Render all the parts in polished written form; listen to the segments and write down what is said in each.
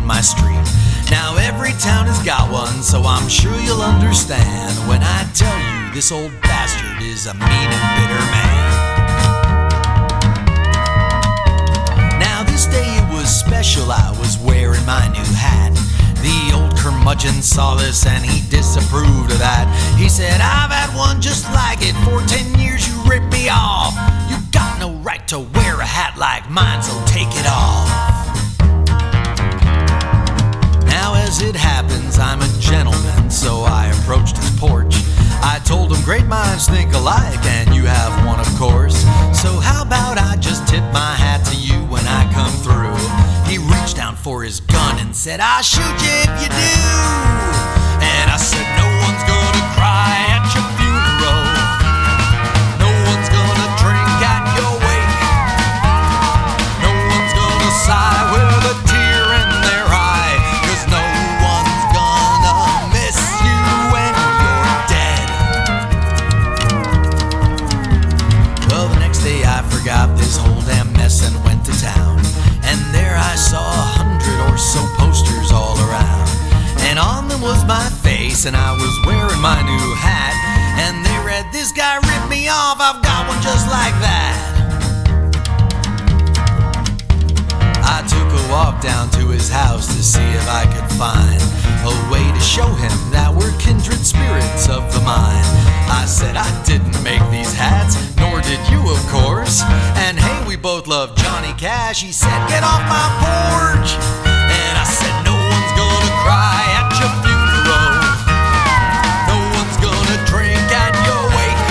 on my street. Now every town has got one, so I'm sure you'll understand when I tell you this old bastard is a mean and bitter man. Now this day it was special, I was wearing my new hat. The old curmudgeon saw this and he disapproved of that. He said, I've had one just like it. For 10 years you ripped me off. You got no right to wear a hat like mine, so take it off. Now as it happens, I'm a gentleman, so I approached his porch. I told him great minds think alike, and you have one of course. So how about I just tip my hat to you when I come through? He reached down for his gun and said, I'll shoot you if you do. And I said, no one's gonna cry at your funeral. No one's gonna drink at your wake. No one's gonna sigh with a tear in their eye, 'cause no one's gonna miss you when you're dead. Well, the next day I forgot this whole damn mess and went to town. And there I saw 100 or so posters all around. And on them was my face, and I was wearing my new hat. And they read, this guy ripped me off, I've got one just like that. I took a walk down to his house to see if I could find a way to show him that we're kindred spirits of the mind. I said I didn't make these hats, nor did you of course. And hey, we both love Johnny Cash. He said, get off my porch. And I said, no one's gonna cry at your funeral. No one's gonna drink at your wake.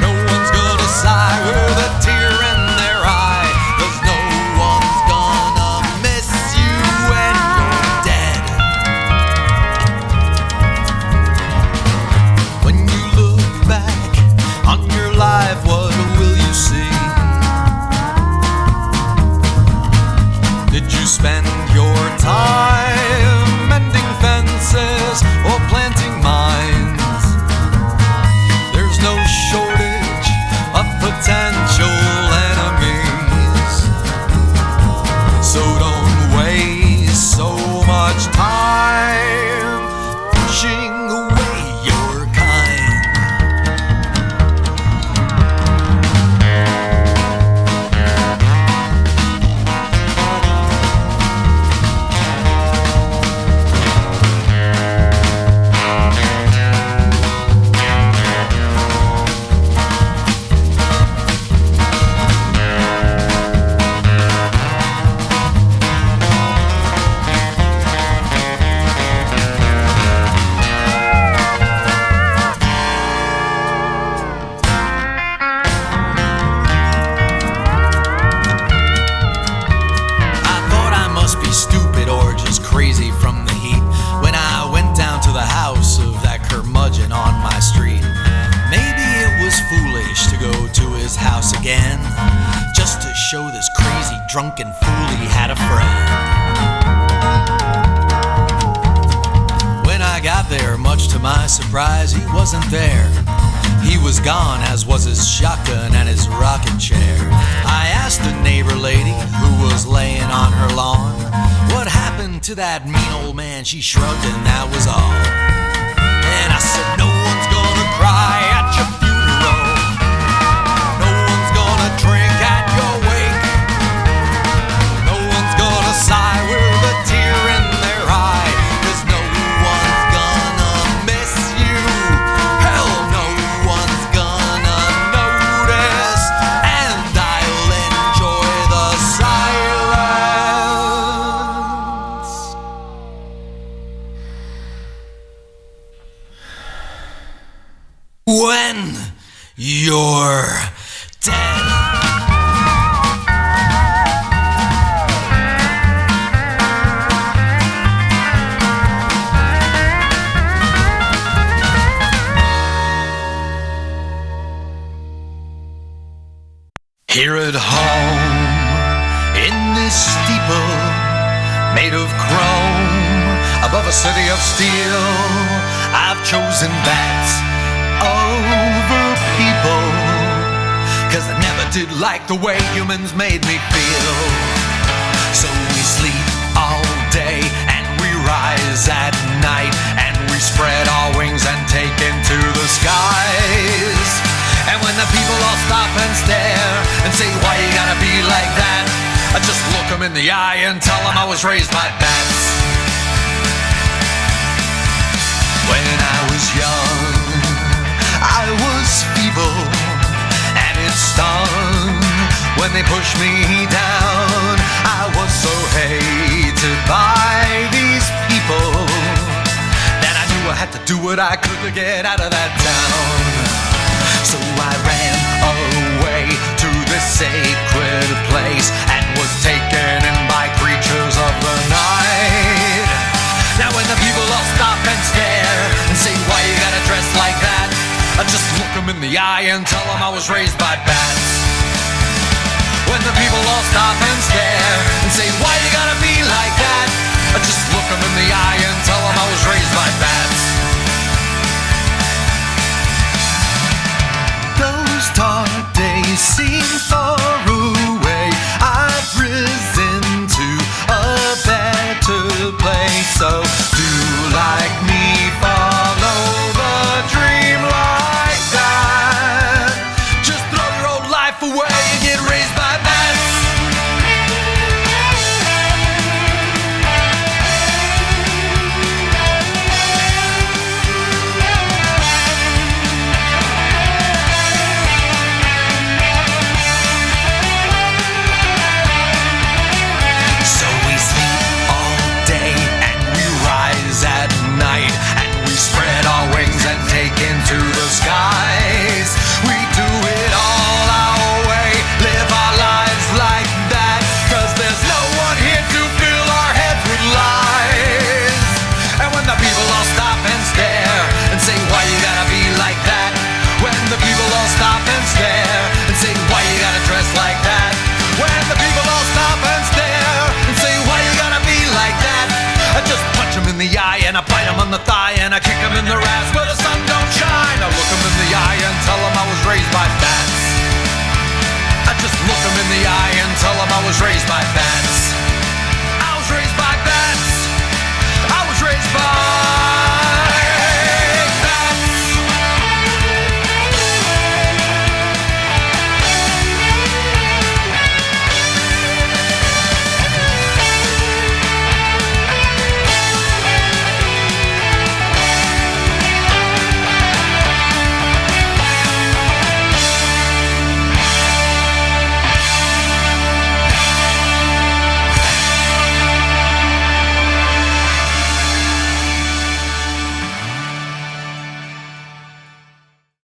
No one's gonna sigh with a tear in their eye, 'cause no one's gonna miss you when you're dead. When you look back on your life, what will you see? Did you spend your time mending fences or planting mines? There's no shortage of potential enemies, so don't waste so much time pushing away your kind. Stupid or just crazy from the heat when I went down to the house of that curmudgeon on my street. Maybe it was foolish to go to his house again, just to show this crazy drunken fool he had a friend. When I got there, much to my surprise, he wasn't there. He was gone, as was his shotgun and his rocking chair. I asked the neighbor lady who was laying on her lawn, what happened to that mean old man? She shrugged and that was all. And I said, no one's gonna cry at your funeral. No one's gonna drink at your wake. No one's gonna sigh with a tear in their eye, 'cause no one's gonna miss you. Hell, no one's gonna notice, and I'll enjoy the silence when you're dead. Here at home, in this steeple made of chrome, above a city of steel, I've chosen bats over people, 'cause I never did like the way humans made me feel. So we sleep all day and we rise at night, and we spread our wings and take into the skies. And when the people all stop and stare and say, why you gotta be like that, I just look them in the eye and tell them I was raised by bats. When I was young, I was feeble, and it stung when they pushed me down. I was so hated by these people that I knew I had to do what I could to get out of that town. So I ran away to this sacred place and was taken in by creatures of the night. Now when the people all stop and stare and say, why you gotta dress like that, I just look them in the eye and tell them I was raised by bats. When the people all stop and stare and say, why you gotta be like that, I just look them in the eye and tell them I was raised by bats. Those dark days seem far away. I've risen to a better place. So do like me, follow the dream like that. Just throw your old life away and get raised by bats. So we sleep all day and we rise at night, and we spread our wings and take into the skies. We do it all our way, live our lives like that, 'cause there's no one here to fill our heads with lies. And when the people all stop and stare and say, why you gotta be like that, when the people all stop and stare and say, why you gotta dress like that, when the people all stop and stare and say, why you gotta be like that, I just punch them in the eye and I bite them on the thigh and I kick them in their ass where the sun don't shine. I look them in the eye and tell them I was raised by bats. I just look them in the eye and tell them I was raised by bats.